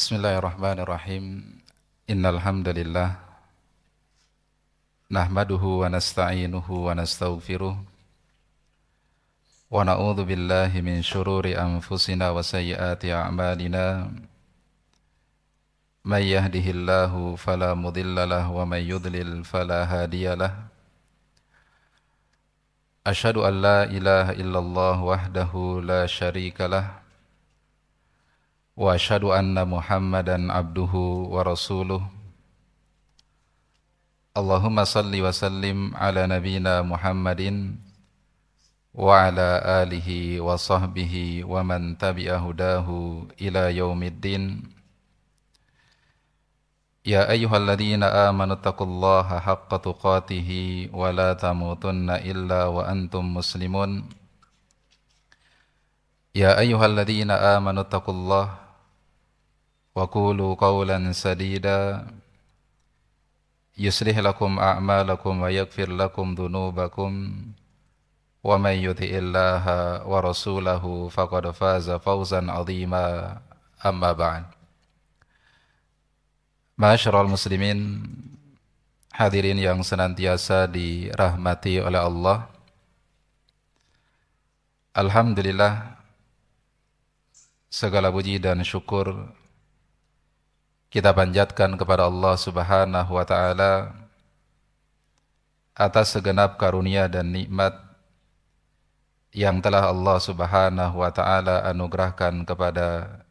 Bismillahirrahmanirrahim. Innal hamdalillah nahmaduhu wa nasta'inuhu wa nastaghfiruh wa na'udzu billahi min shururi anfusina wa sayyiati a'malina. May yahdihillahu fala mudhillalah wa may yudlil fala hadiyalah. Asyhadu an la ilaha illallah wahdahu la syarikalah wa asyhadu anna Muhammadan abduhu wa rasuluh. Allahumma salli wa sallim ala nabina Muhammadin wa ala alihi wa sahbihi wa man tabi'a hudahu ila yaumiddin. Ya ayyuhalladzina amanu taqullaha haqqa tuqatih wa la tamutunna illa wa antum muslimun. Ya ayyuhalladzina amanu taqullaha wa qulu qawlan sadida yuslih lakum a'malakum wa yaghfir lakum dhunubakum wa may yuti'illaha wa rasulahu faqad faza fawzan 'azima. Amma ba'd. Ma'asyiral muslimin, hadirin yang senantiasa dirahmati oleh Allah. Alhamdulillah, segala puji dan syukur kita panjatkan kepada Allah Subhanahu wa taala atas segenap karunia dan nikmat yang telah Allah Subhanahu wa taala anugerahkan kepada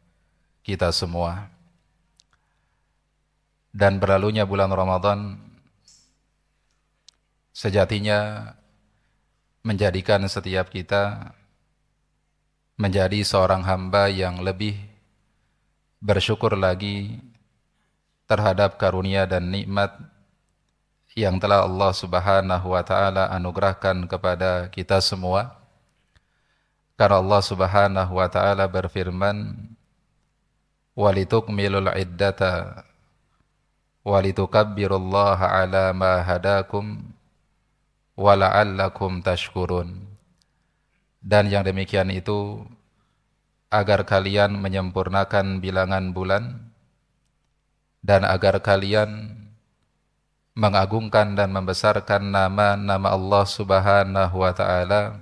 kita semua. Dan berlalunya bulan Ramadan sejatinya menjadikan setiap kita menjadi seorang hamba yang lebih bersyukur lagi terhadap karunia dan nikmat yang telah Allah Subhanahu wa taala anugerahkan kepada kita semua. Karena Allah Subhanahu wa taala berfirman, "Walitukmilul iddata walitukabbirullaha ala ma hadakum wa la'allakum tashkurun." Dan yang demikian itu agar kalian menyempurnakan bilangan bulan dan agar kalian mengagungkan dan membesarkan nama-nama Allah Subhanahu wa taala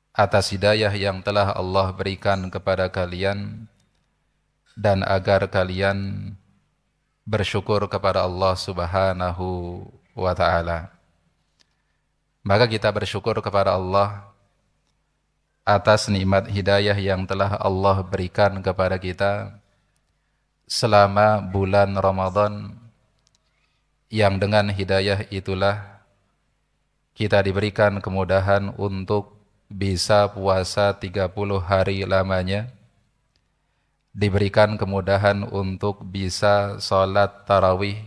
atas hidayah yang telah Allah berikan kepada kalian dan agar kalian bersyukur kepada Allah Subhanahu wa taala. Maka kita bersyukur kepada Allah atas nikmat hidayah yang telah Allah berikan kepada kita selama bulan Ramadan, yang dengan hidayah itulah kita diberikan kemudahan untuk bisa puasa 30 hari lamanya, diberikan kemudahan untuk bisa sholat tarawih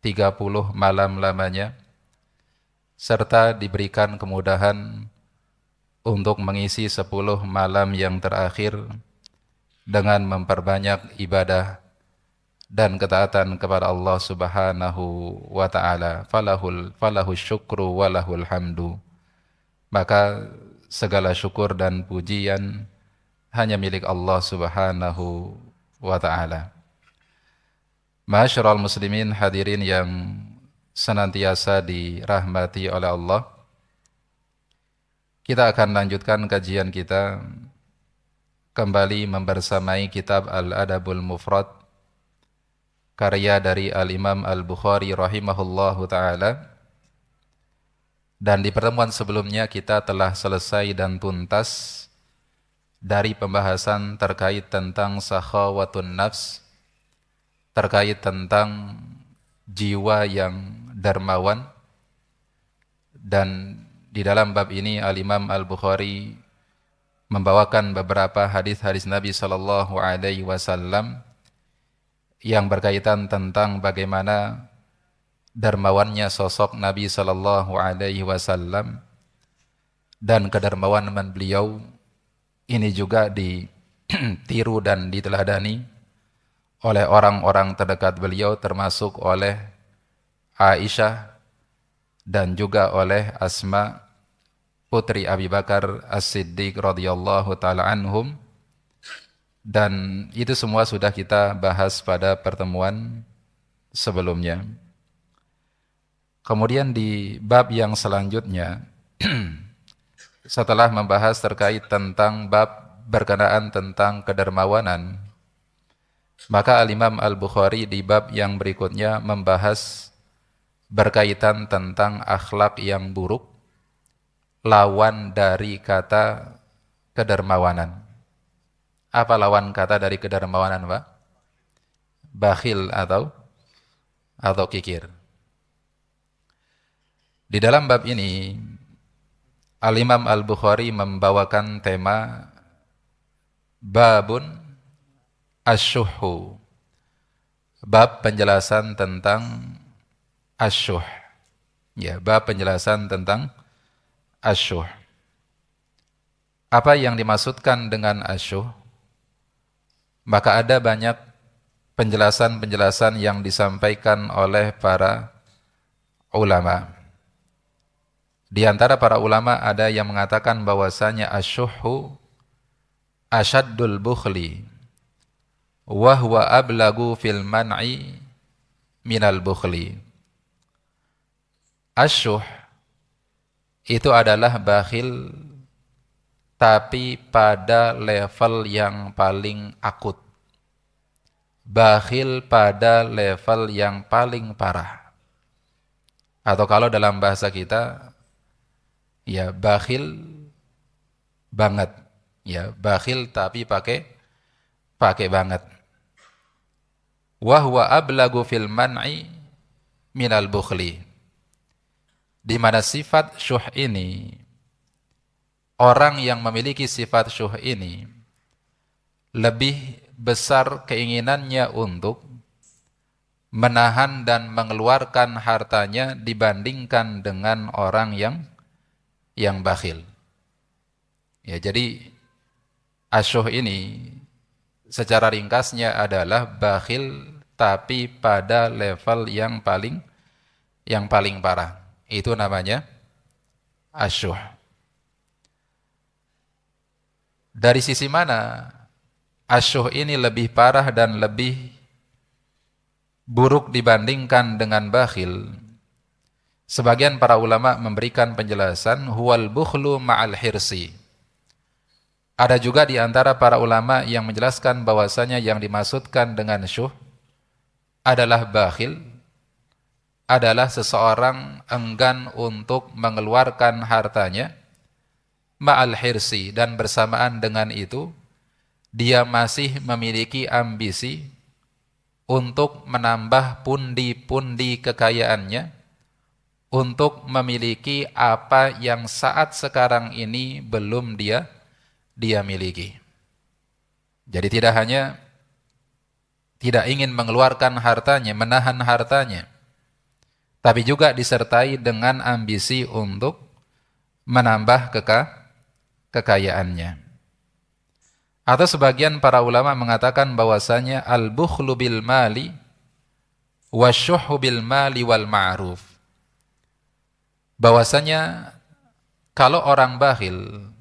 30 malam lamanya, serta diberikan kemudahan untuk mengisi 10 malam yang terakhir dengan memperbanyak ibadah dan ketaatan kepada Allah Subhanahu wa taala. Falahul syukru walahul hamdu. Maka segala syukur dan pujian hanya milik Allah Subhanahu wa taala. Ma'asyiral muslimin, hadirin yang senantiasa dirahmati oleh Allah. Kita akan lanjutkan kajian kita kembali membersamai kitab Al-Adabul Mufrad, karya dari Al-Imam Al-Bukhari rahimahullahu ta'ala. Dan di pertemuan sebelumnya kita telah selesai dan tuntas dari pembahasan terkait tentang sakhawatun nafs, terkait tentang jiwa yang dermawan. Dan di dalam bab ini Al-Imam Al-Bukhari membawakan beberapa hadis-hadis Nabi sallallahu alaihi wasallam yang berkaitan tentang bagaimana dermawannya sosok Nabi sallallahu alaihi wasallam, dan kedermawanan beliau ini juga ditiru dan diteladani oleh orang-orang terdekat beliau, termasuk oleh Aisyah dan juga oleh Asma putri Abi Bakar As-Siddiq radhiyallahu taala anhum, Dan itu semua sudah kita bahas pada pertemuan sebelumnya. Kemudian di bab yang selanjutnya, setelah membahas terkait tentang bab berkenaan tentang kedermawanan, maka Al-Imam Al-Bukhari di bab yang berikutnya membahas berkaitan tentang akhlak yang buruk, lawan dari kata kedermawanan. Apa lawan kata dari kedermawanan, Pak? Bakhil atau kikir. Di dalam bab ini, Al-Imam Al-Bukhari membawakan tema babun asyuhu, bab penjelasan tentang asyuh. Ya, bab penjelasan tentang asyuh. Apa yang dimaksudkan dengan asyuh? Maka ada banyak penjelasan-penjelasan yang disampaikan oleh para ulama. Di antara para ulama ada yang mengatakan bahwasanya asyuhu asyaddul bukhli wa huwa ablagu fil man'i minal bukhli. Asyuh itu adalah bakhil tapi pada level yang paling akut. Bakhil pada level yang paling parah. Atau kalau dalam bahasa kita, ya bakhil banget. Ya, bakhil tapi pakai banget. Wa huwa ablagu fil man'i minal bukhli. Di mana sifat syuh ini, orang yang memiliki sifat syuh ini lebih besar keinginannya untuk menahan dan mengeluarkan hartanya dibandingkan dengan orang yang bakhil. Ya, jadi asyuh ini secara ringkasnya adalah bakhil tapi pada level yang paling parah. Itu namanya asyuh. Dari sisi mana asyuh ini lebih parah dan lebih buruk dibandingkan dengan bakhil? Sebagian para ulama memberikan penjelasan huwal bukhlu ma'al hirsi. Ada juga di antara para ulama yang menjelaskan bahwasanya yang dimaksudkan dengan syuh adalah bakhil, adalah seseorang enggan untuk mengeluarkan hartanya ma'al hirsi, dan bersamaan dengan itu dia masih memiliki ambisi untuk menambah pundi-pundi kekayaannya, untuk memiliki apa yang saat sekarang ini belum dia miliki. Jadi tidak hanya tidak ingin mengeluarkan hartanya, menahan hartanya, tapi juga disertai dengan ambisi untuk menambah kekayaannya. Atau sebagian para ulama mengatakan bahwasanya al-bukhlu bil mali wasyuhhu bil mali wal ma'ruf. Bahwasanya kalau orang bakhil,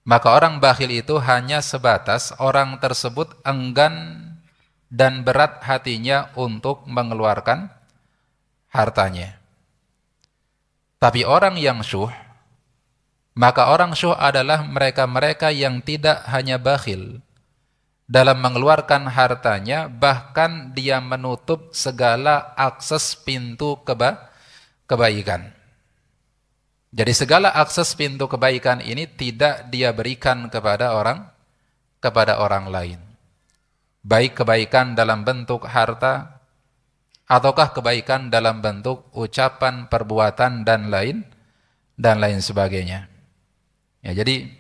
maka orang bakhil itu hanya sebatas orang tersebut enggan dan berat hatinya untuk mengeluarkan hartanya. Tapi orang yang syuh, maka orang syuh adalah mereka-mereka yang tidak hanya bakhil dalam mengeluarkan hartanya, bahkan dia menutup segala akses pintu kebaikan. Jadi segala akses pintu kebaikan ini tidak dia berikan kepada orang lain. Baik kebaikan dalam bentuk harta, ataukah kebaikan dalam bentuk ucapan, perbuatan, dan lain sebagainya. Ya, jadi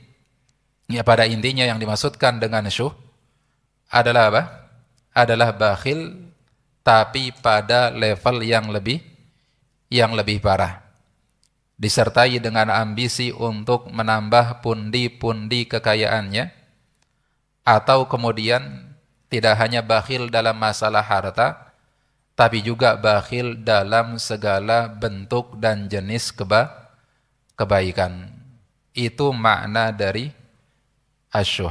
ya pada intinya yang dimaksudkan dengan syuh adalah apa? Adalah bakhil tapi pada level yang lebih parah, disertai dengan ambisi untuk menambah pundi-pundi kekayaannya, atau kemudian tidak hanya bakhil dalam masalah harta, tapi juga bakhil dalam segala bentuk dan jenis kebaikan. Itu makna dari asyuh.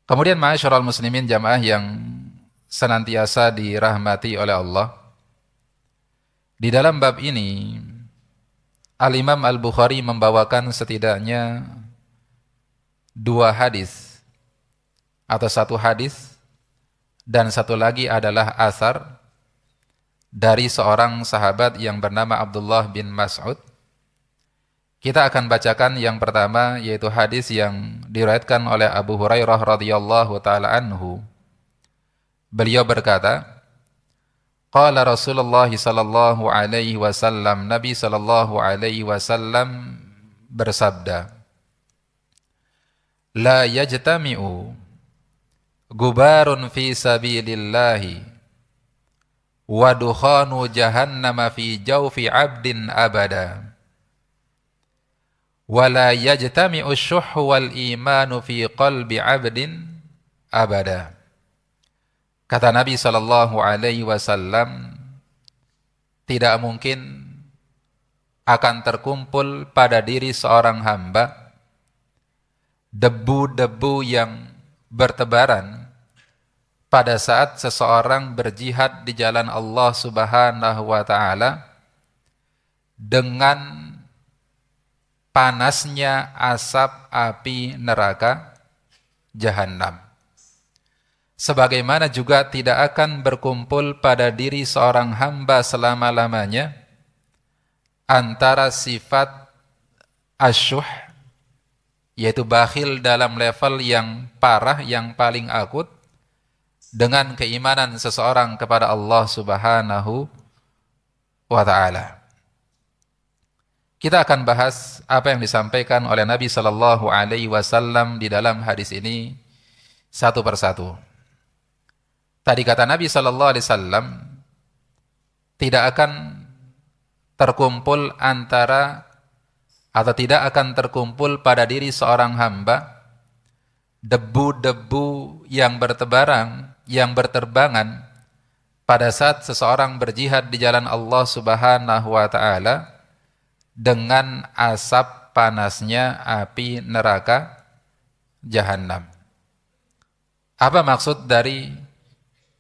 Kemudian ma'asyiral muslimin jamaah yang senantiasa dirahmati oleh Allah. Di dalam bab ini Al-Imam Al-Bukhari membawakan setidaknya dua hadis atau satu hadis dan satu lagi adalah asar dari seorang sahabat yang bernama Abdullah bin Mas'ud. Kita akan bacakan yang pertama, yaitu hadis yang diriwayatkan oleh Abu Hurairah radhiyallahu taala anhu. Beliau berkata, qala Rasulullah sallallahu alaihi wasallam, Nabi sallallahu alaihi wasallam bersabda, la yajtami'u gubarun fi sabilillahi wa dukhanu jahannama fi jawfi 'abdin abada. Wala yajtami'u syuhhu wal imanu fi qalbi 'abdin abada. Kata Nabi sallallahu alaihi wasallam, tidak mungkin akan terkumpul pada diri seorang hamba debu-debu yang bertebaran pada saat seseorang berjihad di jalan Allah Subhanahu wa taala dengan panasnya asap api neraka Jahannam. Sebagaimana juga tidak akan berkumpul pada diri seorang hamba selama-lamanya antara sifat asyuh, yaitu bakhil dalam level yang parah, yang paling akut, dengan keimanan seseorang kepada Allah Subhanahu wa ta'ala. Kita akan bahas apa yang disampaikan oleh Nabi sallallahu alaihi wasallam di dalam hadis ini satu persatu. Tadi kata Nabi sallallahu alaihi wasallam, tidak akan terkumpul antara atau tidak akan terkumpul pada diri seorang hamba debu-debu yang bertebaran, yang berterbangan pada saat seseorang berjihad di jalan Allah Subhanahu wa taala dengan asap panasnya api neraka Jahannam. Apa maksud dari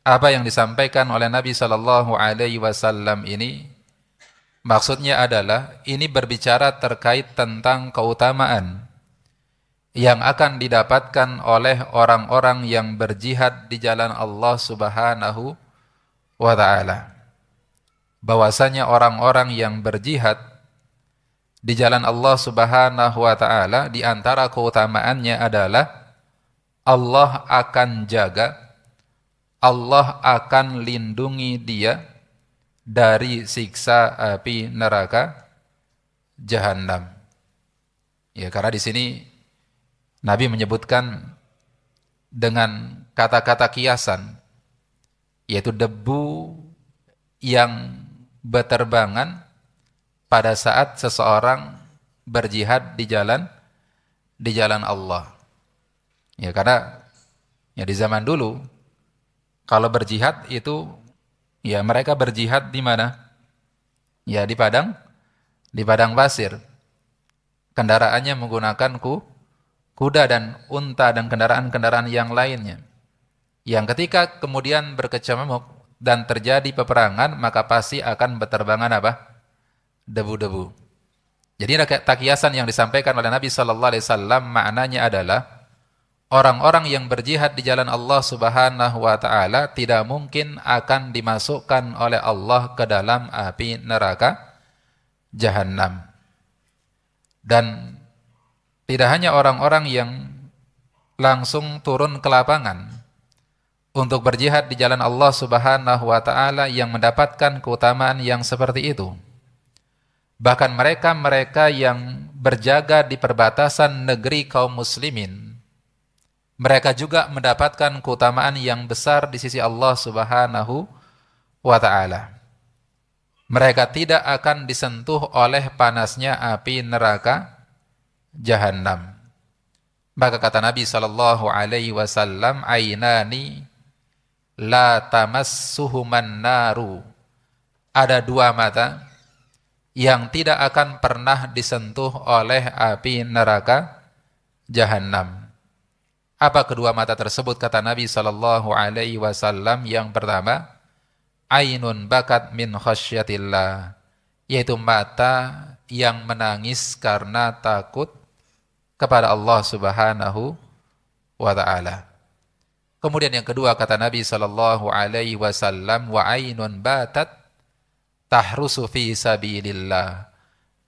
apa yang disampaikan oleh Nabi sallallahu alaihi wasallam ini? Maksudnya adalah ini berbicara terkait tentang keutamaan yang akan didapatkan oleh orang-orang yang berjihad di jalan Allah Subhanahu wa taala. Bahwasanya orang-orang yang berjihad di jalan Allah Subhanahu wa taala, di antara keutamaannya adalah Allah akan jaga, Allah akan lindungi dia dari siksa api neraka Jahannam. Ya, karena di sini Nabi menyebutkan dengan kata-kata kiasan, yaitu debu yang berterbangan pada saat seseorang berjihad di jalan Allah. Ya, karena ya di zaman dulu kalau berjihad itu ya mereka berjihad di mana? Ya di padang pasir. Kendaraannya menggunakan kuda dan unta dan kendaraan-kendaraan yang lainnya. Yang ketika kemudian berkecamuk dan terjadi peperangan, maka pasti akan berterbangan apa? Debu-debu. Jadi takiasan yang disampaikan oleh Nabi sallallahu alaihi wasallam maknanya adalah orang-orang yang berjihad di jalan Allah Subhanahu wa taala tidak mungkin akan dimasukkan oleh Allah ke dalam api neraka Jahannam. Dan tidak hanya orang-orang yang langsung turun ke lapangan untuk berjihad di jalan Allah Subhanahu wa taala yang mendapatkan keutamaan yang seperti itu. Bahkan mereka-mereka yang berjaga di perbatasan negeri kaum muslimin, mereka juga mendapatkan keutamaan yang besar di sisi Allah Subhanahu wa ta'ala. Mereka tidak akan disentuh oleh panasnya api neraka Jahannam. Maka kata Nabi sallallahu alaihi wasallam, ainani la tamassuhuman naru. Ada dua mata yang tidak akan pernah disentuh oleh api neraka Jahannam. Apa kedua mata tersebut? Kata Nabi sallallahu alaihi wasallam, yang pertama, ainun bakat min khasyatillah, yaitu mata yang menangis karena takut kepada Allah Subhanahu wa taala. Kemudian yang kedua kata Nabi sallallahu alaihi wasallam, wa ainun batat tahrusu fi sabilillah,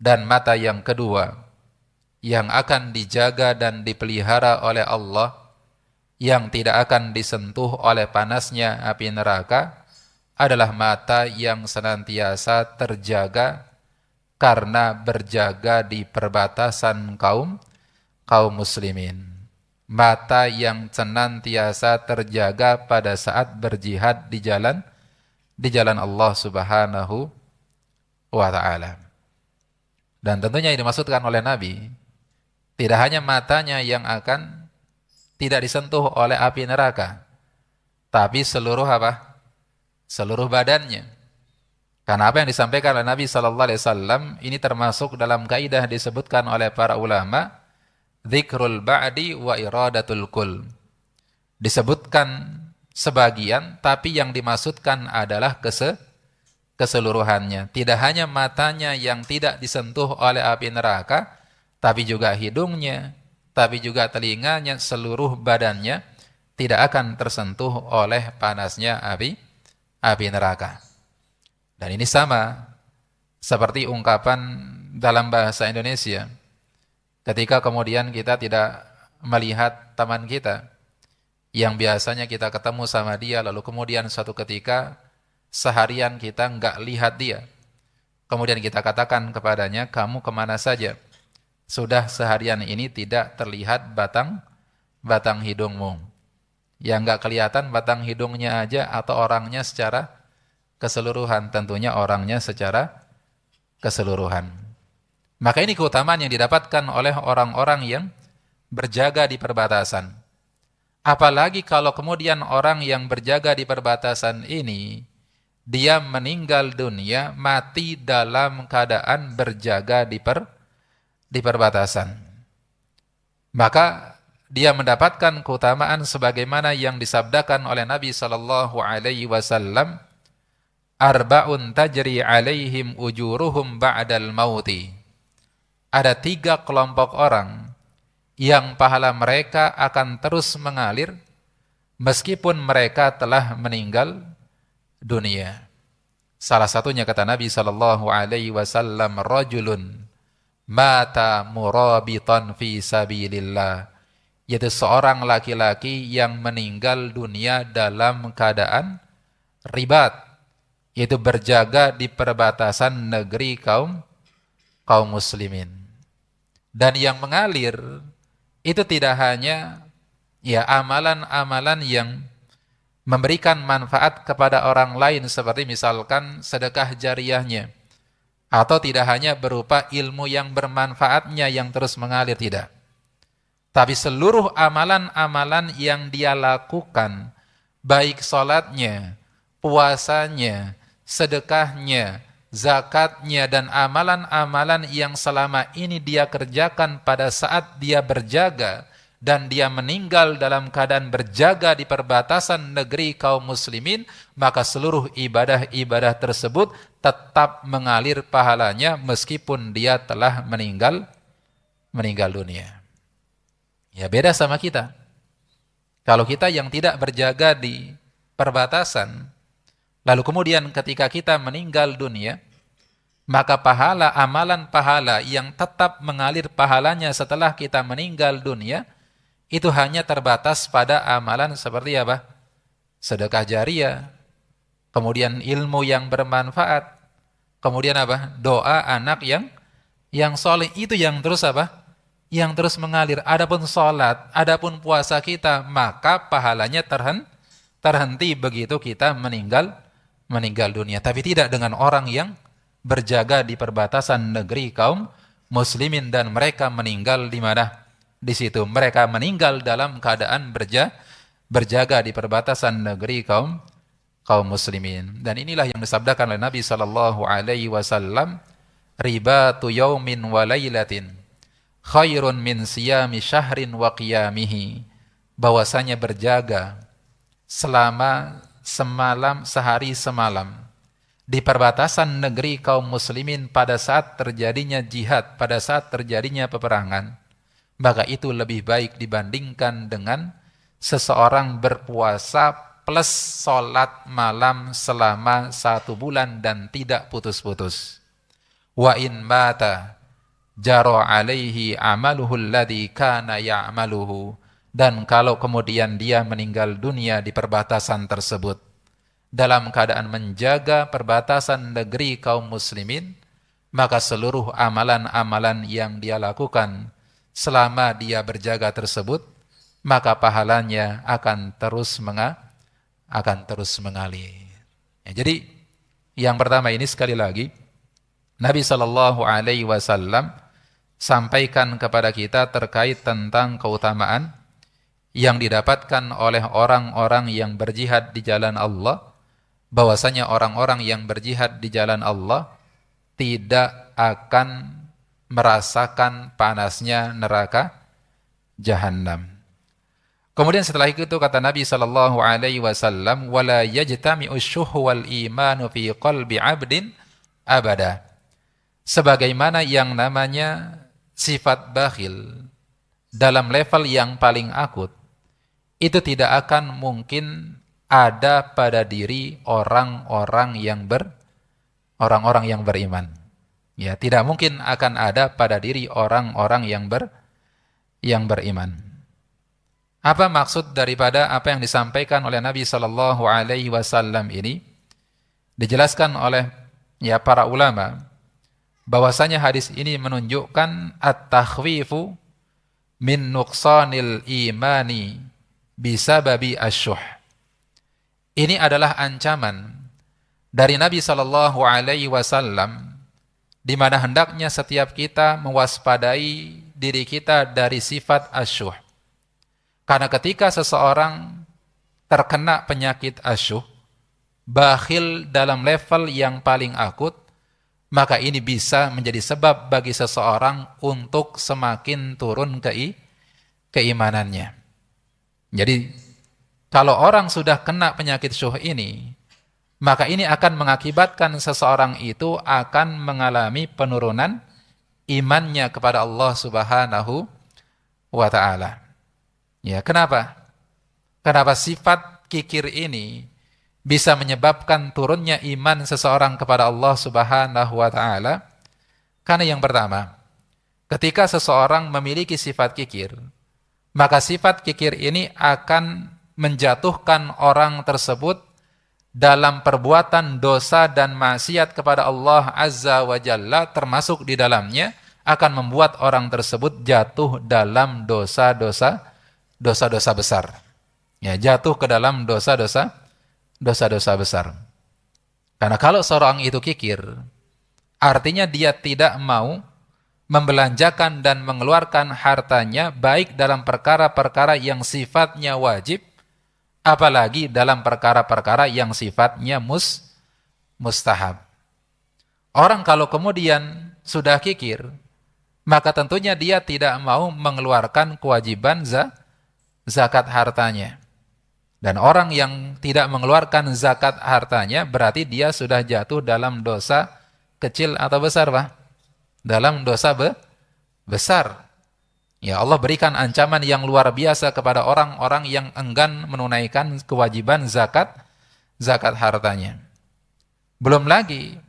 dan mata yang kedua yang akan dijaga dan dipelihara oleh Allah, yang tidak akan disentuh oleh panasnya api neraka, adalah mata yang senantiasa terjaga karena berjaga di perbatasan kaum muslimin. Mata yang senantiasa terjaga pada saat berjihad di jalan Allah Subhanahu wa taala. Dan tentunya yang dimaksudkan oleh Nabi tidak hanya matanya yang akan tidak disentuh oleh api neraka, tapi seluruh apa? Seluruh badannya. Karena apa yang disampaikan oleh Nabi sallallahu alaihi wasallam ini termasuk dalam kaidah disebutkan oleh para ulama, dzikrul ba'di wa iradatul kull. Disebutkan sebagian, tapi yang dimaksudkan adalah keseluruhannya. Tidak hanya matanya yang tidak disentuh oleh api neraka, tapi juga hidungnya, tapi juga telinganya, seluruh badannya tidak akan tersentuh oleh panasnya api neraka. Dan ini sama seperti ungkapan dalam bahasa Indonesia. Ketika kemudian kita tidak melihat teman kita yang biasanya kita ketemu sama dia, lalu kemudian suatu ketika seharian kita nggak lihat dia. Kemudian kita katakan kepadanya, kamu kemana saja? Sudah seharian ini tidak terlihat batang hidungmu. Yang nggak kelihatan batang hidungnya aja atau orangnya secara keseluruhan? Tentunya orangnya secara keseluruhan. Maka ini keutamaan yang didapatkan oleh orang-orang yang berjaga di perbatasan. Apalagi kalau kemudian orang yang berjaga di perbatasan ini, dia meninggal dunia, mati dalam keadaan berjaga di perbatasan. Maka dia mendapatkan keutamaan sebagaimana yang disabdakan oleh Nabi sallallahu alaihi wasallam, arba'un tajri alaihim ujuruhum ba'dal mauti. Ada 3 kelompok orang yang pahala mereka akan terus mengalir meskipun mereka telah meninggal dunia. Salah satunya kata Nabi sallallahu alaihi wasallam, rajulun mata murabitan fi sabilillah, yaitu seorang laki-laki yang meninggal dunia dalam keadaan ribat, yaitu berjaga di perbatasan negeri kaum muslimin. Dan yang mengalir itu tidak hanya amalan-amalan yang memberikan manfaat kepada orang lain, seperti misalkan sedekah jariyahnya, atau tidak hanya berupa ilmu yang bermanfaatnya yang terus mengalir, tidak. Tapi seluruh amalan-amalan yang dia lakukan, baik sholatnya, puasanya, sedekahnya, zakatnya, dan amalan-amalan yang selama ini dia kerjakan pada saat dia berjaga, dan dia meninggal dalam keadaan berjaga di perbatasan negeri kaum muslimin, maka seluruh ibadah-ibadah tersebut tetap mengalir pahalanya meskipun dia telah meninggal dunia. Ya, beda sama kita. Kalau kita yang tidak berjaga di perbatasan, lalu kemudian ketika kita meninggal dunia, maka pahala, amalan pahala yang tetap mengalir pahalanya setelah kita meninggal dunia, itu hanya terbatas pada amalan seperti apa? Sedekah jariyah, kemudian ilmu yang bermanfaat, kemudian apa? Doa anak yang soleh, itu yang terus apa? Yang terus mengalir. Adapun sholat, adapun puasa kita, maka pahalanya terhenti begitu kita meninggal dunia. Tapi tidak dengan orang yang berjaga di perbatasan negeri kaum muslimin dan mereka meninggal di mana? Di situ mereka meninggal dalam keadaan berjaga di perbatasan negeri kaum muslimin. Dan inilah yang disabdakan oleh Nabi sallallahu alaihi wasallam, ribatu yaumin wa lailatin khairun min siyami syahrin wa qiyamihi. bahwasanya berjaga selama sehari semalam di perbatasan negeri kaum muslimin pada saat terjadinya jihad, pada saat terjadinya peperangan, maka itu lebih baik dibandingkan dengan seseorang berpuasa plus sholat malam selama 1 bulan dan tidak putus-putus. Wa in mata jaro alaihi amaluhu alladhi kana ya'maluhu. Dan kalau kemudian dia meninggal dunia di perbatasan tersebut dalam keadaan menjaga perbatasan negeri kaum muslimin, maka seluruh amalan-amalan yang dia lakukan selama dia berjaga tersebut, maka pahalanya akan terus mengalir. Ya, jadi yang pertama ini sekali lagi Nabi SAW sampaikan kepada kita terkait tentang keutamaan yang didapatkan oleh orang-orang yang berjihad di jalan Allah, bahwasanya orang-orang yang berjihad di jalan Allah tidak akan merasakan panasnya neraka Jahannam. Kemudian setelah itu kata Nabi SAW, wala yajtami'u syuhu wal imanu fi qalbi 'abdin abada. Sebagaimana yang namanya sifat bakhil dalam level yang paling akut, itu tidak akan mungkin ada pada diri orang-orang yang beriman. Ya, tidak mungkin akan ada pada diri orang-orang yang beriman. Apa maksud daripada apa yang disampaikan oleh Nabi sallallahu alaihi wasallam ini? Dijelaskan oleh para ulama bahwasanya hadis ini menunjukkan at-takhwifu min nuqsanil imani bisababi asyuh. Ini adalah ancaman dari Nabi sallallahu alaihi wasallam di mana hendaknya setiap kita mewaspadai diri kita dari sifat asyuh. Karena ketika seseorang terkena penyakit asyuh, bakhil dalam level yang paling akut, maka ini bisa menjadi sebab bagi seseorang untuk semakin turun keimanannya. Jadi, kalau orang sudah kena penyakit syuh ini, maka ini akan mengakibatkan seseorang itu akan mengalami penurunan imannya kepada Allah Subhanahu wa ta'ala. Ya, kenapa? Kenapa sifat kikir ini bisa menyebabkan turunnya iman seseorang kepada Allah Subhanahu wa ta'ala? Karena yang pertama, ketika seseorang memiliki sifat kikir, maka sifat kikir ini akan menjatuhkan orang tersebut dalam perbuatan dosa dan maksiat kepada Allah Azza wa Jalla, termasuk di dalamnya akan membuat orang tersebut jatuh dalam dosa-dosa besar. Ya, jatuh ke dalam dosa-dosa besar. Karena kalau seorang itu kikir, artinya dia tidak mau membelanjakan dan mengeluarkan hartanya baik dalam perkara-perkara yang sifatnya wajib, apalagi dalam perkara-perkara yang sifatnya mustahab. Orang kalau kemudian sudah kikir, maka tentunya dia tidak mau mengeluarkan kewajiban zakat hartanya. Dan orang yang tidak mengeluarkan zakat hartanya berarti dia sudah jatuh dalam dosa kecil atau besar, Pak? Dalam dosa besar. Ya, Allah berikan ancaman yang luar biasa kepada orang-orang yang enggan menunaikan kewajiban zakat hartanya. Belum lagi,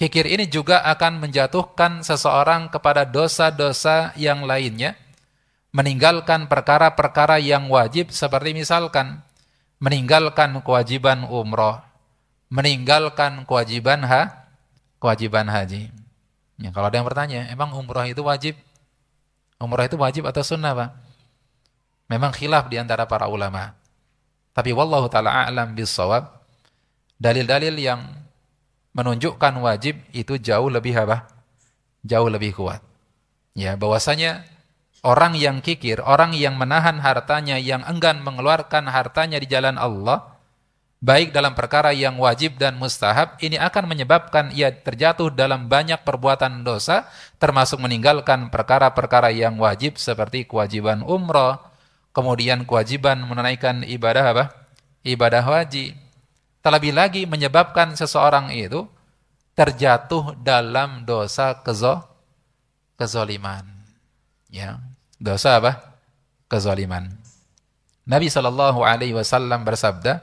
kikir ini juga akan menjatuhkan seseorang kepada dosa-dosa yang lainnya, meninggalkan perkara-perkara yang wajib seperti misalkan meninggalkan kewajiban umroh, meninggalkan kewajiban haji. Ya, kalau ada yang bertanya, emang umroh itu wajib? Umroh itu wajib atau sunnah, Pak? Memang khilaf di antara para ulama. Tapi wallahu ta'ala a'lam bissawab, dalil-dalil yang menunjukkan wajib itu jauh lebih apa? Jauh lebih kuat. Ya, bahwasanya orang yang kikir, orang yang menahan hartanya, yang enggan mengeluarkan hartanya di jalan Allah, baik dalam perkara yang wajib dan mustahab, ini akan menyebabkan ia terjatuh dalam banyak perbuatan dosa, termasuk meninggalkan perkara-perkara yang wajib seperti kewajiban umrah, kemudian kewajiban menunaikan ibadah apa? Ibadah wajib. Terlebih lagi menyebabkan seseorang itu terjatuh dalam dosa kezaliman. Ya, dosa apa? Kezaliman. Nabi sallallahu alaihi wasallam bersabda,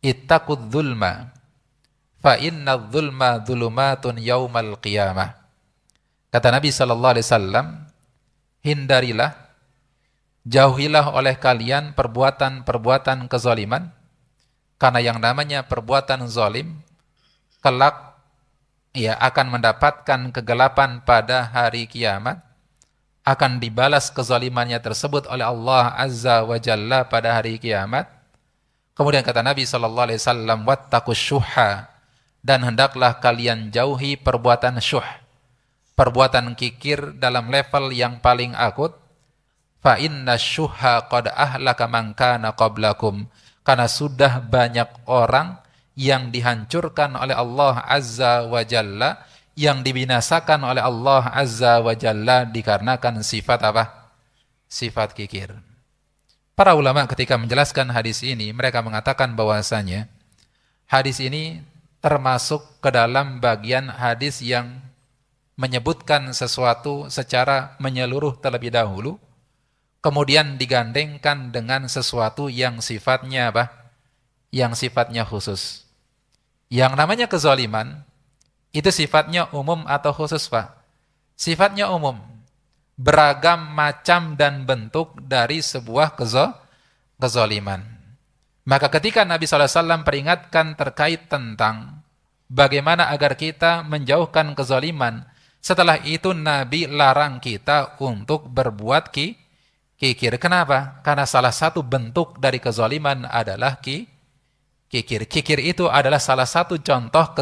"Ittaqudz dzulma, fa innadz dzulma dzulumatun yaumal qiyamah." Kata Nabi sallallahu alaihi wasallam, hindarilah, jauhilah oleh kalian perbuatan-perbuatan kezaliman, karena yang namanya perbuatan zalim kelak ia akan mendapatkan kegelapan pada hari kiamat, akan dibalas kezalimannya tersebut oleh Allah Azza wa Jalla pada hari kiamat. Kemudian kata Nabi sallallahu alaihi wasallam, wattaqus syuhha, dan hendaklah kalian jauhi perbuatan syuh, perbuatan kikir dalam level yang paling akut. Fa inna syuhha qad ahlaka man kana qablakum, karena sudah banyak orang yang dihancurkan oleh Allah Azza wa Jalla, yang dibinasakan oleh Allah Azza wa Jalla dikarenakan sifat apa? Sifat kikir. Para ulama ketika menjelaskan hadis ini, mereka mengatakan bahwasanya hadis ini termasuk ke dalam bagian hadis yang menyebutkan sesuatu secara menyeluruh terlebih dahulu, kemudian digandengkan dengan sesuatu yang sifatnya apa? Yang sifatnya khusus. Yang namanya kezaliman itu sifatnya umum atau khusus, Pak? Sifatnya umum. Beragam macam dan bentuk dari sebuah kezaliman. Maka ketika Nabi SAW peringatkan terkait tentang bagaimana agar kita menjauhkan kezaliman, setelah itu Nabi larang kita untuk berbuat kikir. Kenapa? Karena salah satu bentuk dari kezaliman adalah kikir. Kikir itu adalah salah satu contoh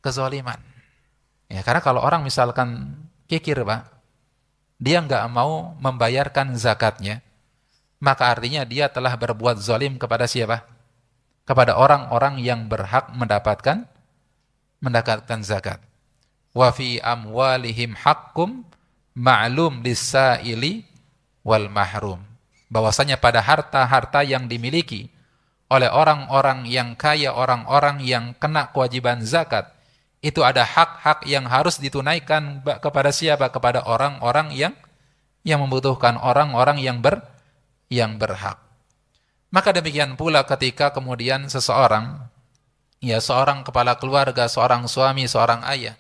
kezaliman. Ya, karena kalau orang misalkan kikir, Pak, dia nggak mau membayarkan zakatnya, maka artinya dia telah berbuat zalim kepada siapa? Kepada orang-orang yang berhak mendapatkan zakat. Wa fi amwalihim haqqum ma'lum lis-sa'ili wal mahrum. Bahwasanya pada harta-harta yang dimiliki oleh orang-orang yang kaya, orang-orang yang kena kewajiban zakat, itu ada hak-hak yang harus ditunaikan kepada siapa? Kepada orang-orang yang membutuhkan, orang-orang yang berhak. Maka demikian pula ketika kemudian seseorang, ya seorang kepala keluarga, seorang suami, seorang ayah,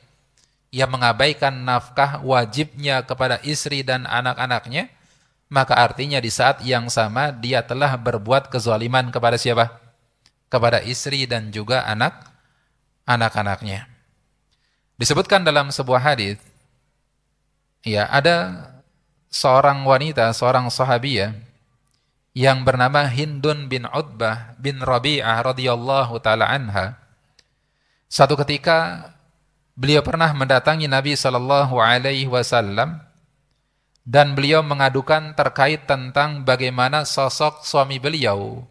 yang mengabaikan nafkah wajibnya kepada istri dan anak-anaknya, maka artinya di saat yang sama dia telah berbuat kezaliman kepada siapa? Kepada istri dan juga anak-anaknya. Disebutkan dalam sebuah hadis, ya ada seorang wanita, seorang sahabiyah yang bernama Hindun bin Utbah bin Rabi'ah radhiyallahu taala anha. Suatu ketika beliau pernah mendatangi Nabi sallallahu alaihi wasallam dan beliau mengadukan terkait tentang bagaimana sosok suami beliau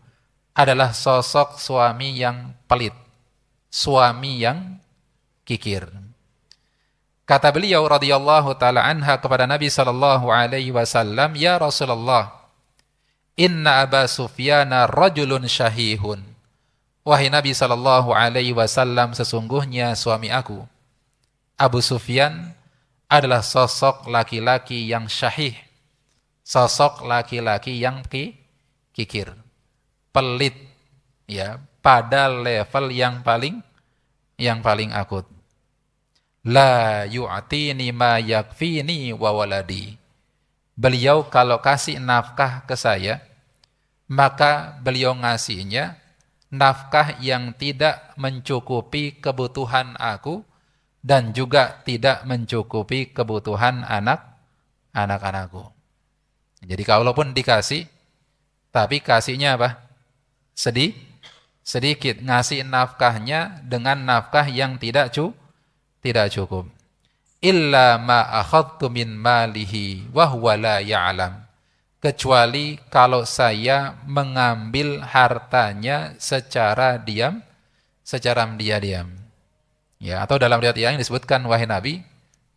adalah sosok suami yang pelit, suami yang kikir. Kata beliau radhiyallahu taala anha kepada Nabi sallallahu alaihi wasallam, "Ya Rasulullah, inna Aba Sufyan rajulun syahihun." Wahai Nabi sallallahu alaihi wasallam, sesungguhnya suami aku, Abu Sufyan, adalah sosok laki-laki yang syahih, sosok laki-laki yang kikir, pelit, ya, pada level yang paling akut. La yu'tini ma yakfini wa waladi. Beliau kalau kasih nafkah ke saya, maka beliau ngasihnya nafkah yang tidak mencukupi kebutuhan aku dan juga tidak mencukupi kebutuhan anak-anakku. Jadi kalaupun dikasih, tapi kasihnya apa? Sedikit, ngasih nafkahnya dengan nafkah yang tidak cukup. Illa ma akhadtu min malihi wa huwa la ya'lam. Kecuali kalau saya mengambil hartanya secara diam, Ya, atau dalam riwayat yang disebutkan, wahai Nabi,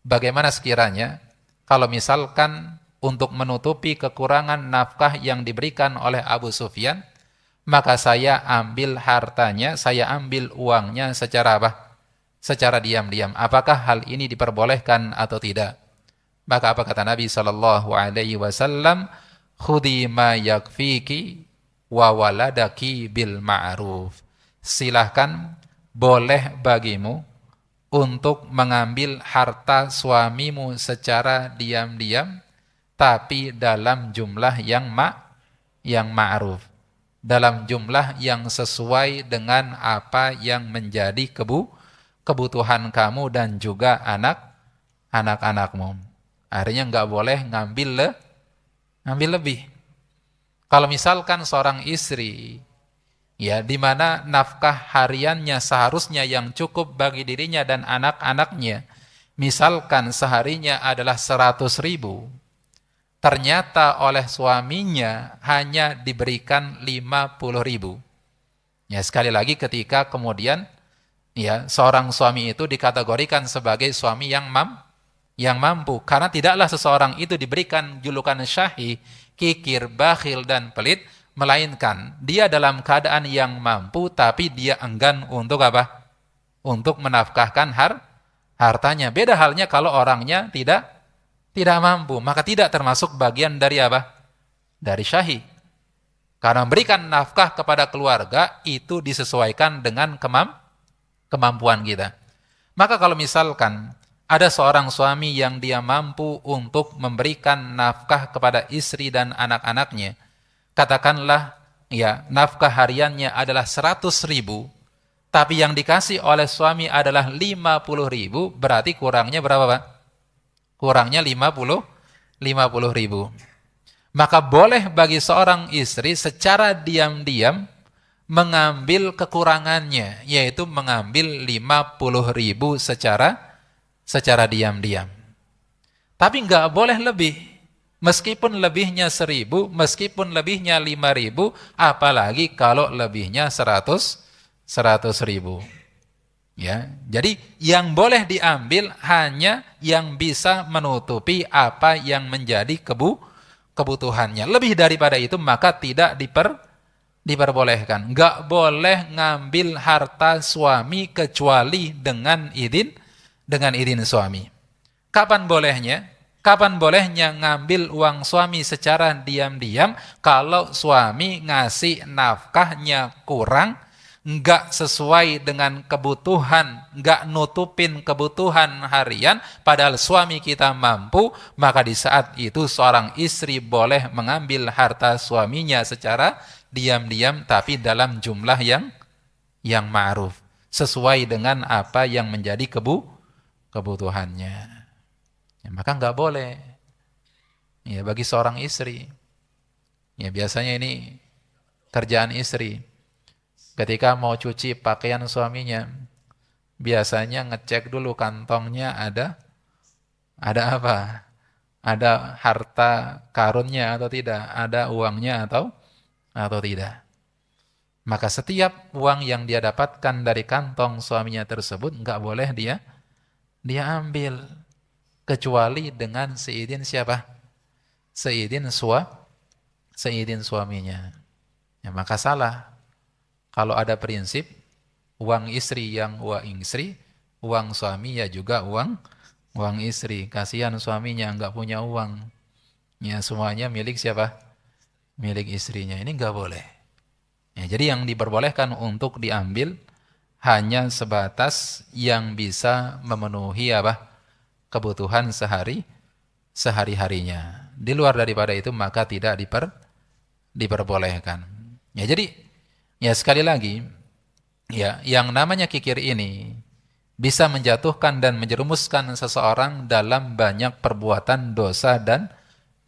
bagaimana sekiranya kalau misalkan untuk menutupi kekurangan nafkah yang diberikan oleh Abu Sufyan, maka saya ambil hartanya, saya ambil uangnya secara apa? Secara diam-diam. Apakah hal ini diperbolehkan atau tidak? Maka apa kata Nabi sallallahu alaihi wasallam? Khudi ma yakfiki wa waladaki bil ma'ruf. Silahkan, boleh bagimu untuk mengambil harta suamimu secara diam-diam, tapi dalam jumlah yang ma'ruf, dalam jumlah yang sesuai dengan apa yang menjadi kebutuhan kamu dan juga anak-anakmu. Akhirnya nggak boleh ngambil lebih. Kalau misalkan seorang istri, ya, di mana nafkah hariannya seharusnya yang cukup bagi dirinya dan anak-anaknya, misalkan seharinya adalah 100.000, ternyata oleh suaminya hanya diberikan 50.000. Ya, sekali lagi ketika kemudian ya seorang suami itu dikategorikan sebagai suami yang mampu, karena tidaklah seseorang itu diberikan julukan syahih, kikir, bakhil dan pelit, melainkan dia dalam keadaan yang mampu tapi dia enggan untuk apa? Untuk menafkahkan hartanya. Beda halnya kalau orangnya tidak mampu, maka tidak termasuk bagian dari apa? Dari syahih. Karena memberikan nafkah kepada keluarga itu disesuaikan dengan kemampuan kita. Maka kalau misalkan ada seorang suami yang dia mampu untuk memberikan nafkah kepada istri dan anak-anaknya, katakanlah ya nafkah hariannya adalah 100.000, tapi yang dikasih oleh suami adalah 50.000, berarti kurangnya berapa, Pak? Kurangnya 50.000. Maka boleh bagi seorang istri secara diam-diam mengambil kekurangannya, yaitu mengambil 50.000 secara diam-diam. Tapi nggak boleh lebih. Meskipun lebihnya 1.000, meskipun lebihnya 5.000, apalagi kalau lebihnya 100.000. Ya, jadi yang boleh diambil hanya yang bisa menutupi apa yang menjadi kebutuhannya. Lebih daripada itu maka tidak diperbolehkan. Enggak boleh ngambil harta suami kecuali dengan izin suami. Kapan bolehnya? Kapan bolehnya ngambil uang suami secara diam-diam? Kalau suami ngasih nafkahnya kurang, enggak sesuai dengan kebutuhan, enggak nutupin kebutuhan harian, padahal suami kita mampu, maka di saat itu seorang istri boleh mengambil harta suaminya secara diam-diam, tapi dalam jumlah yang ma'ruf, sesuai dengan apa yang menjadi kebutuhannya. Ya, maka enggak boleh. Ya, bagi seorang istri, ya biasanya ini kerjaan istri. Ketika mau cuci pakaian suaminya, biasanya ngecek dulu kantongnya ada apa? Ada harta karunnya atau tidak? Ada uangnya atau tidak? Maka setiap uang yang dia dapatkan dari kantong suaminya tersebut enggak boleh dia ambil kecuali dengan seizin siapa? Seizin suaminya. Ya, maka salah kalau ada prinsip uang istri yang uang istri, uang suami ya juga uang istri. Kasihan suaminya enggak punya uang. Ya, semuanya milik siapa? Milik istrinya. Ini enggak boleh. Ya, jadi yang diperbolehkan untuk diambil hanya sebatas yang bisa memenuhi apa? Kebutuhan sehari-harinya. Di luar daripada itu maka tidak diperbolehkan. Ya, jadi ya sekali lagi, ya yang namanya kikir ini bisa menjatuhkan dan menjerumuskan seseorang dalam banyak perbuatan dosa dan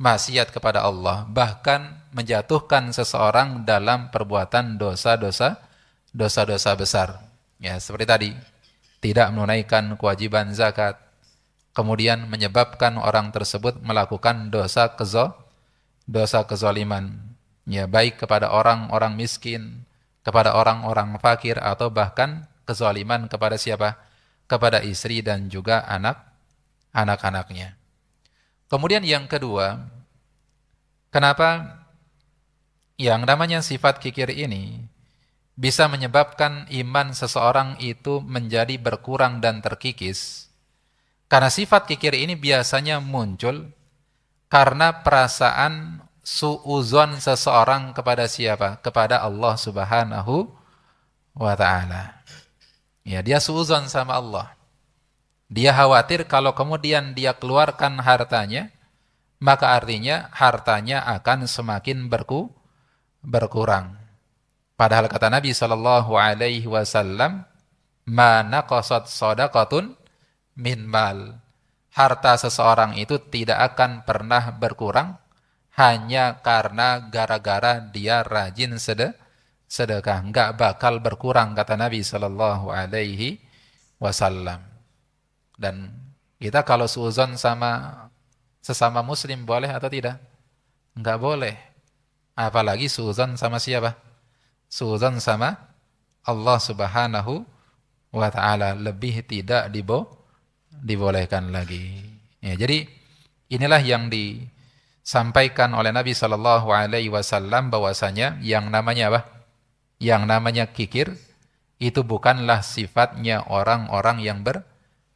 maksiat kepada Allah, bahkan menjatuhkan seseorang dalam perbuatan dosa-dosa besar. Ya, seperti tadi, tidak menunaikan kewajiban zakat, kemudian menyebabkan orang tersebut melakukan dosa kezaliman, ya baik kepada orang-orang miskin, kepada orang-orang fakir, atau bahkan kezaliman kepada siapa? Kepada istri dan juga anak-anaknya. Kemudian yang kedua, Kenapa? Yang namanya sifat kikir ini bisa menyebabkan iman seseorang itu menjadi berkurang dan terkikis. Karena sifat kikir ini biasanya muncul karena perasaan suuzon seseorang kepada siapa? Kepada Allah Subhanahu wa ta'ala. Ya, dia suuzon sama Allah. Dia khawatir kalau kemudian dia keluarkan hartanya, maka artinya hartanya akan semakin berkurang. Padahal kata Nabi sallallahu alaihi wasallam, "Ma naqasat shadaqatun min mal." Harta seseorang itu tidak akan pernah berkurang hanya karena gara-gara dia rajin sedekah. Enggak bakal berkurang kata Nabi sallallahu alaihi wasallam. Dan kita kalau suuzon sama sesama muslim boleh atau tidak? Enggak boleh. Apalagi suuzon sama siapa? Suuzon sama Allah Subhanahu wa ta'ala, lebih tidak dibolehkan lagi. Ya, jadi inilah yang disampaikan oleh Nabi sallallahu alaihi wasallam bahwasanya yang namanya apa? Yang namanya kikir itu bukanlah sifatnya orang-orang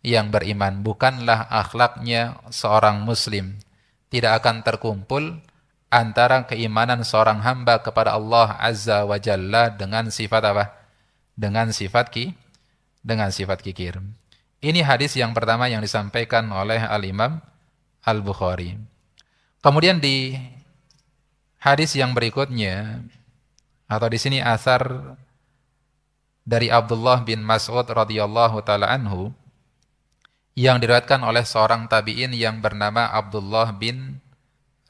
yang beriman, bukanlah akhlaknya seorang muslim. Tidak akan terkumpul antara keimanan seorang hamba kepada Allah Azza wa Jalla dengan sifat apa? Dengan sifat kikir. Ini hadis yang pertama yang disampaikan oleh Al-Imam Al-Bukhari. Kemudian di hadis yang berikutnya, atau di sini asar dari Abdullah bin Mas'ud radhiyallahu taala anhu yang diriwayatkan oleh seorang tabi'in yang bernama Abdullah bin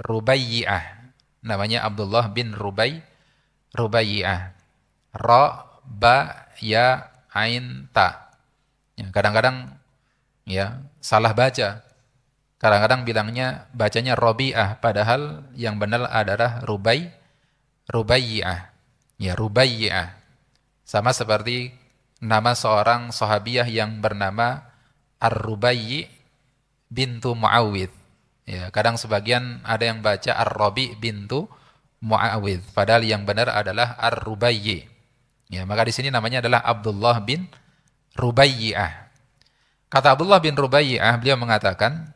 Rubaiyah. Namanya Abdullah bin Rubaiyah. Ra, ba, ya, ain, ta. Ya, kadang-kadang ya salah baca. Kadang-kadang bilangnya bacanya Robi'ah, padahal yang benar adalah Rubaiyah. Ya, Rubaiyah. Sama seperti nama seorang sahabiyah yang bernama Ar-Rubayyi bintu Muawwidh. Ya, kadang sebagian ada yang baca Ar-Rabi bintu Muawwidh, padahal yang benar adalah Ar-Rubayyi. Ya, maka di sini namanya adalah Abdullah bin Rubaiyah. Kata Abdullah bin Rubaiyah, beliau mengatakan,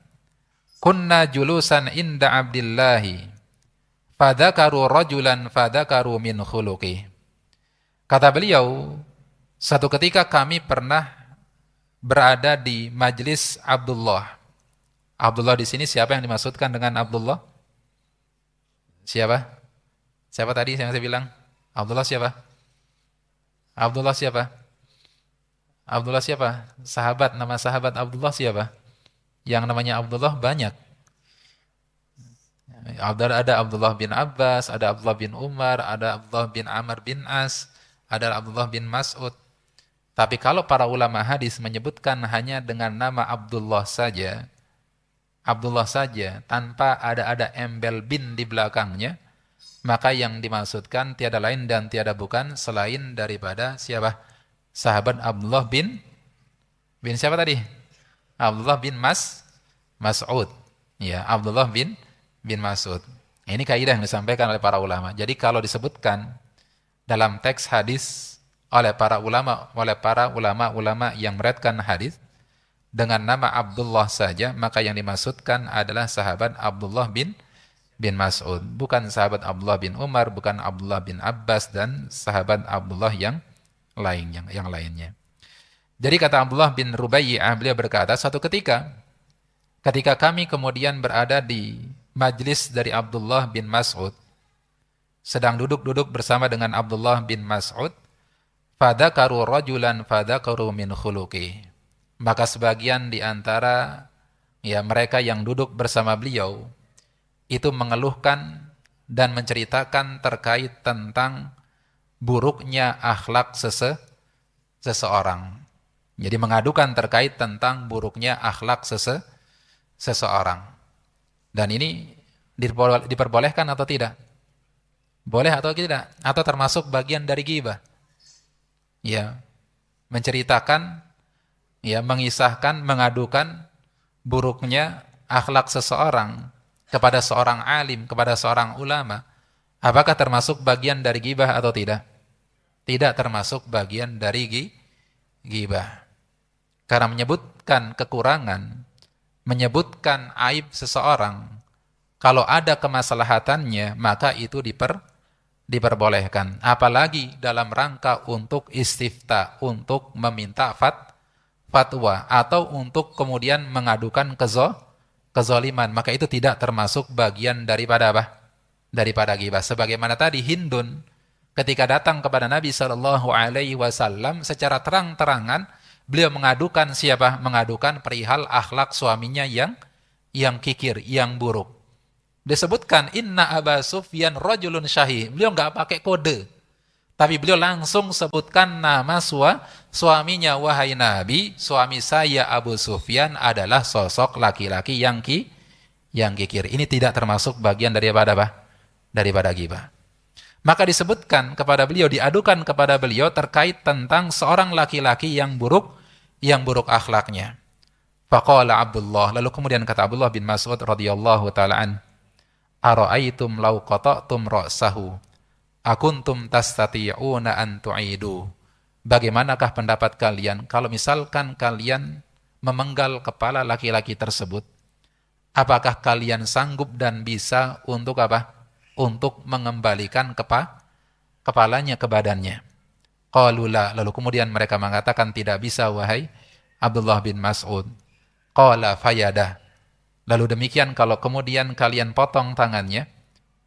"Kunna julusan inda Abdillahi, fadzakaru rajulan fadzakaru min khuluqih." Kata beliau, satu ketika kami pernah berada di majlis Abdullah. Abdullah di sini siapa yang dimaksudkan dengan Abdullah? Siapa? Siapa tadi yang saya bilang? Abdullah siapa? Abdullah siapa? Abdullah siapa? Sahabat, nama sahabat Abdullah siapa? Yang namanya Abdullah banyak. Ada Abdullah bin Abbas, ada Abdullah bin Umar, ada Abdullah bin Amr bin As, ada Abdullah bin Mas'ud. Tapi kalau para ulama hadis menyebutkan hanya dengan nama Abdullah saja tanpa ada embel bin di belakangnya, maka yang dimaksudkan tiada lain dan tiada bukan selain daripada siapa? Sahabat Abdullah bin siapa tadi? Abdullah bin Mas'ud. Ya, Abdullah bin Mas'ud. Ini kaidah yang disampaikan oleh para ulama. Jadi kalau disebutkan dalam teks hadis oleh para ulama yang meriwayatkan hadis dengan nama Abdullah saja, maka yang dimaksudkan adalah sahabat Abdullah bin Mas'ud, bukan sahabat Abdullah bin Umar, bukan Abdullah bin Abbas dan sahabat Abdullah yang lainnya. Jadi kata Abdullah bin Rubaiyah, beliau berkata, satu ketika kami kemudian berada di majlis dari Abdullah bin Mas'ud, sedang duduk bersama dengan Abdullah bin Mas'ud, fadzakaru rajulan fadzakaru min khuluqih. Maka sebagian di antara mereka yang duduk bersama beliau itu mengeluhkan dan menceritakan terkait tentang buruknya akhlak seseorang. Jadi mengadukan terkait tentang buruknya akhlak seseorang. Dan ini diperbolehkan atau tidak? Boleh atau tidak? Atau termasuk bagian dari ghibah? Ya, menceritakan, mengisahkan, mengadukan buruknya akhlak seseorang. kepada seorang alim, kepada seorang ulama, apakah termasuk bagian dari ghibah atau tidak? Tidak termasuk bagian dari ghibah. Karena menyebutkan kekurangan, menyebutkan aib seseorang, kalau ada kemaslahatannya, maka itu diperbolehkan. Apalagi dalam rangka untuk istifta, untuk meminta fatwa, atau untuk kemudian mengadukan kezaliman, maka itu tidak termasuk bagian daripada apa? Daripada ghibah. Sebagaimana tadi Hindun ketika datang kepada Nabi Shallallahu Alaihi Wasallam secara terang-terangan, beliau mengadukan siapa? Mengadukan perihal akhlak suaminya yang kikir, yang buruk. Disebutkan inna Aba Sufyan rajulun syahih. Beliau nggak pakai kode, tapi beliau langsung sebutkan nama suaminya. Wahai Nabi, suami saya Abu Sufyan adalah sosok laki-laki yang kikir. Ini tidak termasuk bagian daripada apa? Daripada ghibah. Maka disebutkan kepada beliau, diadukan kepada beliau terkait tentang seorang laki-laki yang buruk akhlaknya. Faqala Abdullah, lalu kemudian kata Abdullah bin Mas'ud radhiyallahu taala an, ara'aitum law qata'tum ra'sahu akuntum tastati'una an tu'idu. Bagaimanakah pendapat kalian kalau misalkan kalian memenggal kepala laki-laki tersebut? Apakah kalian sanggup dan bisa untuk apa? Untuk mengembalikan kepalanya ke badannya. Qalu la, lalu kemudian mereka mengatakan tidak bisa wahai Abdullah bin Mas'ud. Qala fayadah, lalu demikian kalau kemudian kalian potong tangannya,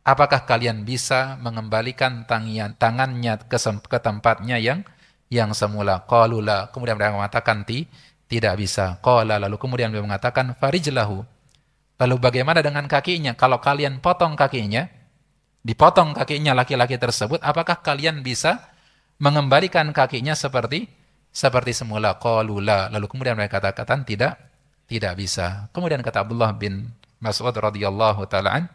apakah kalian bisa mengembalikan tangannya ke tempatnya yang semula? Qalu la, kemudian mereka mengatakan tidak bisa. Qala, lalu kemudian beliau mengatakan farijlahu, lalu bagaimana dengan kakinya? Kalau kalian potong kakinya, dipotong kakinya laki-laki tersebut, apakah kalian bisa mengembalikan kakinya seperti semula? Qalu la, lalu kemudian mereka katakan tidak bisa. Kemudian kata Abdullah bin Mas'ud radhiyallahu taala an,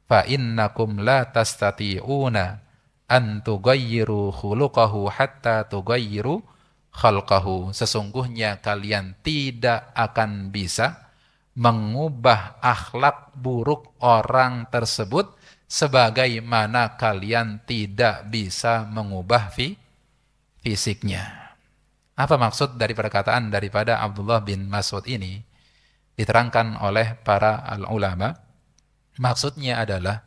fa innakum la tastati'una an tughayyiru khuluquhu hatta tughayyiru khalqahu. Sesungguhnya kalian tidak akan bisa mengubah akhlak buruk orang tersebut sebagaimana kalian tidak bisa mengubah fisiknya. Apa maksud dari perkataan daripada Abdullah bin Mas'ud ini? Diterangkan oleh para ulama. Maksudnya adalah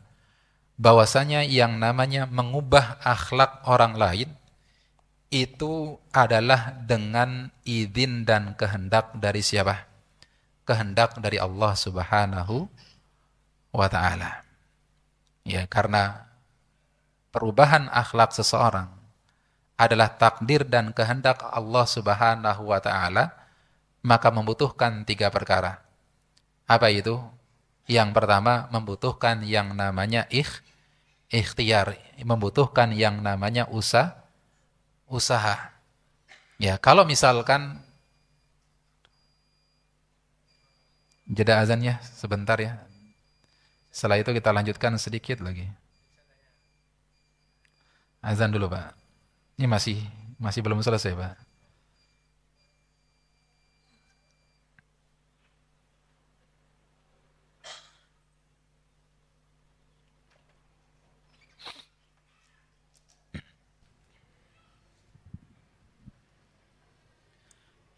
bahwasanya yang namanya mengubah akhlak orang lain itu adalah dengan izin dan kehendak dari siapa? Kehendak dari Allah Subhanahu wa ta'ala. Ya, karena perubahan akhlak seseorang adalah takdir dan kehendak Allah Subhanahu wa ta'ala, maka membutuhkan 3 perkara. Apa itu? Yang pertama, membutuhkan yang namanya ikhtiar, membutuhkan yang namanya usaha. Ya, kalau misalkan jeda azannya sebentar ya. Setelah itu kita lanjutkan sedikit lagi. Azan dulu, Pak. Ini masih belum selesai, Pak.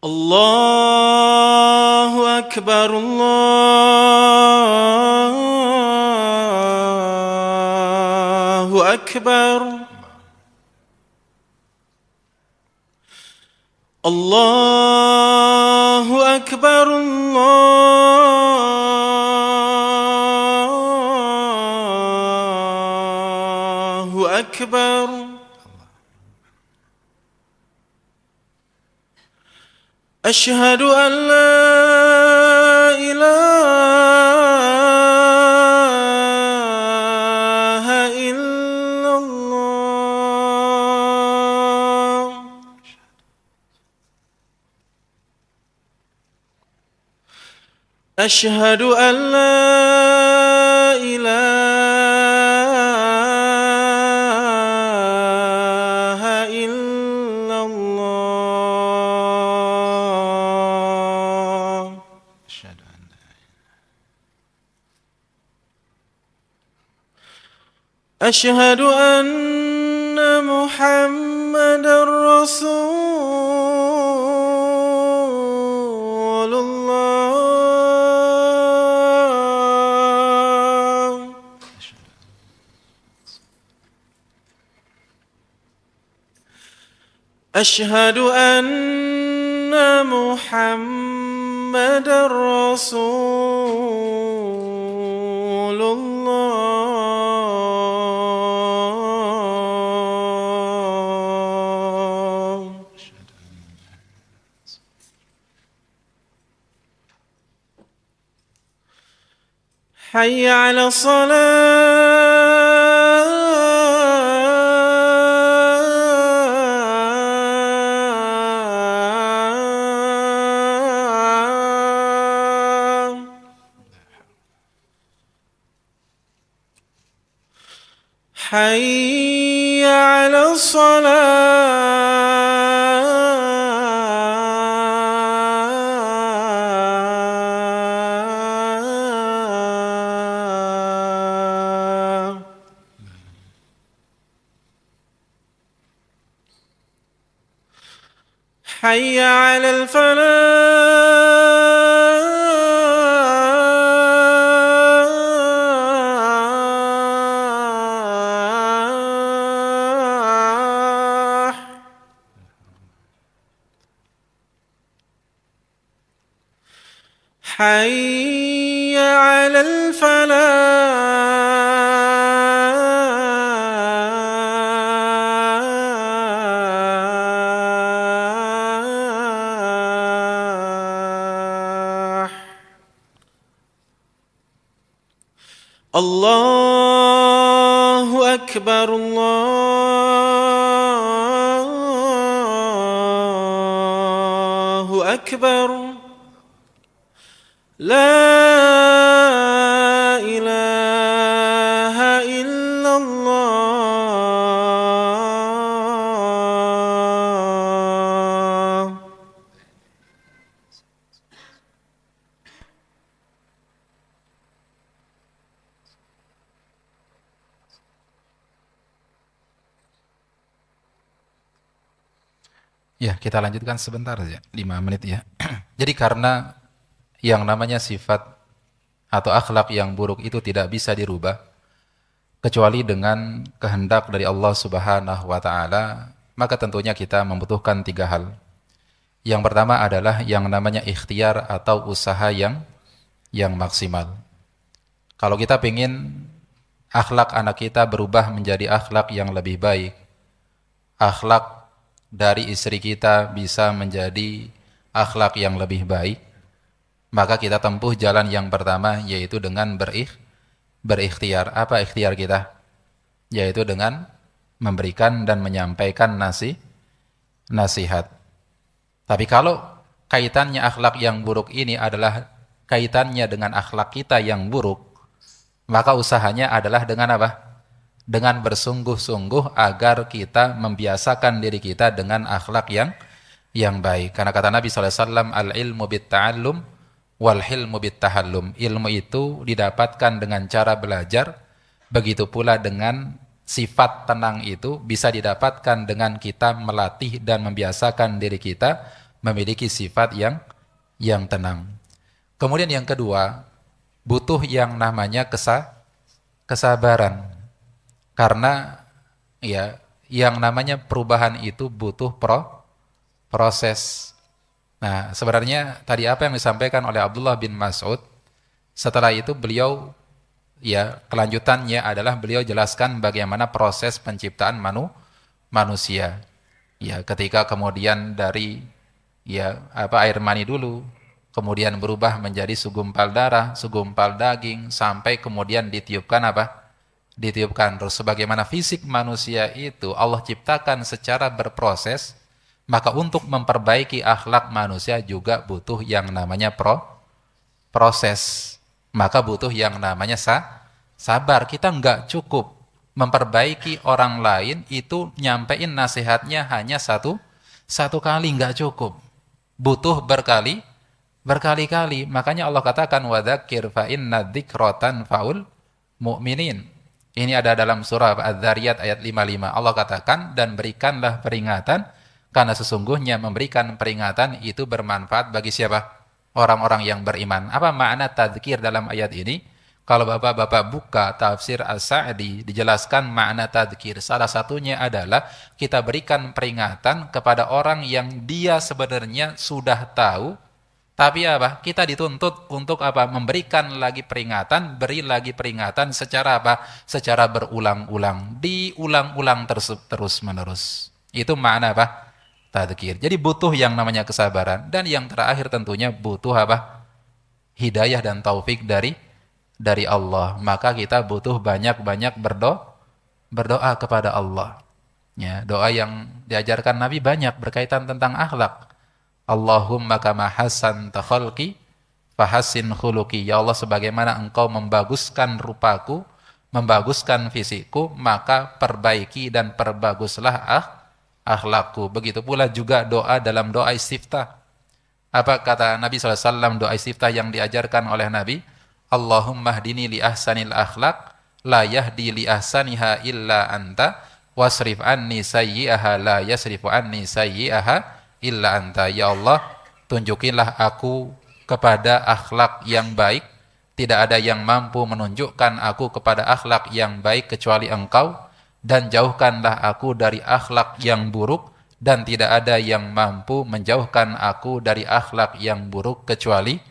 Allahu Akbar, Allahu Akbar, Allahu Akbar, Allahu Akbar. أشهد أن لا إله إلا الله أشهد أن لا إله إلا الله أشهد أن محمد رسول الله أشهد أن محمد رسول الله حي على الصلاة حي على الصلاة حي على الفلاح حي على الفلاح الله أكبر الله أكبر لا إله إلا الله Ya, kita lanjutkan sebentar saja, 5 menit ya. Jadi karena yang namanya sifat atau akhlak yang buruk itu tidak bisa dirubah kecuali dengan kehendak dari Allah Subhanahu wa taala, maka tentunya kita membutuhkan 3 hal. Yang pertama adalah yang namanya ikhtiar atau usaha yang maksimal. Kalau kita ingin akhlak anak kita berubah menjadi akhlak yang lebih baik, akhlak dari istri kita bisa menjadi akhlak yang lebih baik, maka kita tempuh jalan yang pertama, yaitu dengan berikhtiar. Apa ikhtiar kita? Yaitu dengan memberikan dan menyampaikan nasihat. Tapi kalau kaitannya akhlak yang buruk ini adalah kaitannya dengan akhlak kita yang buruk, maka usahanya adalah dengan apa? Dengan bersungguh-sungguh agar kita membiasakan diri kita dengan akhlak yang baik. Karena kata Nabi SAW, al-ilmu bit-ta'allum wal-hilmu bit-tahallum. Ilmu itu didapatkan dengan cara belajar, begitu pula dengan sifat tenang itu bisa didapatkan dengan kita melatih dan membiasakan diri kita memiliki sifat yang tenang. Kemudian yang kedua, butuh yang namanya kesabaran. Karena ya yang namanya perubahan itu butuh proses. Nah, sebenarnya tadi apa yang disampaikan oleh Abdullah bin Mas'ud, setelah itu beliau ya kelanjutannya adalah beliau jelaskan bagaimana proses penciptaan manusia. Ya, ketika kemudian dari air mani dulu, kemudian berubah menjadi segumpal darah, segumpal daging, sampai kemudian ditiupkan ditiupkan roh. Sebagaimana fisik manusia itu Allah ciptakan secara berproses, maka untuk memperbaiki akhlak manusia juga butuh yang namanya proses. Maka butuh yang namanya sabar. Kita nggak cukup memperbaiki orang lain itu nyampein nasihatnya hanya satu kali, nggak cukup. Butuh berkali-kali. Makanya Allah katakan wadzakir fa inna dzikra tanfa'ul mu'minin. Ini ada dalam surah Adz-Dzariyat ayat 55. Allah katakan, dan berikanlah peringatan, karena sesungguhnya memberikan peringatan itu bermanfaat bagi siapa? Orang-orang yang beriman. Apa makna tadzkir dalam ayat ini? Kalau bapak-bapak buka tafsir As-Sa'di, dijelaskan makna tadzkir. Salah satunya adalah kita berikan peringatan kepada orang yang dia sebenarnya sudah tahu, tapi apa? Kita dituntut untuk apa? Memberikan lagi peringatan, beri lagi peringatan secara apa? Secara berulang-ulang, diulang-ulang terus-menerus. Itu makna apa? Tadzkir. Jadi butuh yang namanya kesabaran, dan yang terakhir tentunya butuh apa? Hidayah dan taufik dari Allah. Maka kita butuh banyak-banyak berdoa kepada Allah. Ya, doa yang diajarkan Nabi banyak berkaitan tentang akhlak. Allahumma kama hasanta khalqi fahassin khuluqi. Ya Allah, sebagaimana engkau membaguskan rupaku, membaguskan fisikku, maka perbaiki dan perbaguslah akhlakku. Begitu pula juga doa dalam doa istiftah. Apa kata Nabi SAW doa istiftah yang diajarkan oleh Nabi? Allahumma hdini li ahsanil akhlaq la yahdi li ahsaniha illa anta wasrif anni sayyi'aha la yasrifu anni sayyi'aha illa anta. Ya Allah, tunjukilah aku kepada akhlak yang baik. Tidak ada yang mampu menunjukkan aku kepada akhlak yang baik kecuali Engkau, dan jauhkanlah aku dari akhlak yang buruk, dan tidak ada yang mampu menjauhkan aku dari akhlak yang buruk kecuali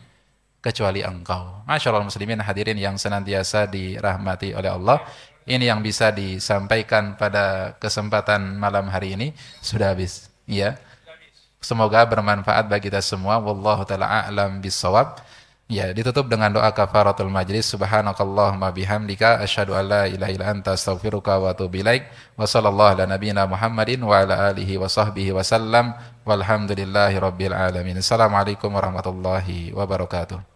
Engkau. Masyaallah muslimin hadirin yang senantiasa dirahmati oleh Allah. Ini yang bisa disampaikan pada kesempatan malam hari ini. Sudah habis. Ya. Semoga bermanfaat bagi kita semua. Wallahu taala a'lam bissawab. Ya, ditutup dengan doa kafaratul majlis. Subhanakallahumma bihamdika asyhadu an la ilaha illa anta astaghfiruka wa atubu ilaik. Wa sallallahu ala nabiyyina Muhammadin wa ala alihi wa sahbihi wasallam. Walhamdulillahi rabbil alamin. Assalamualaikum warahmatullahi wabarakatuh.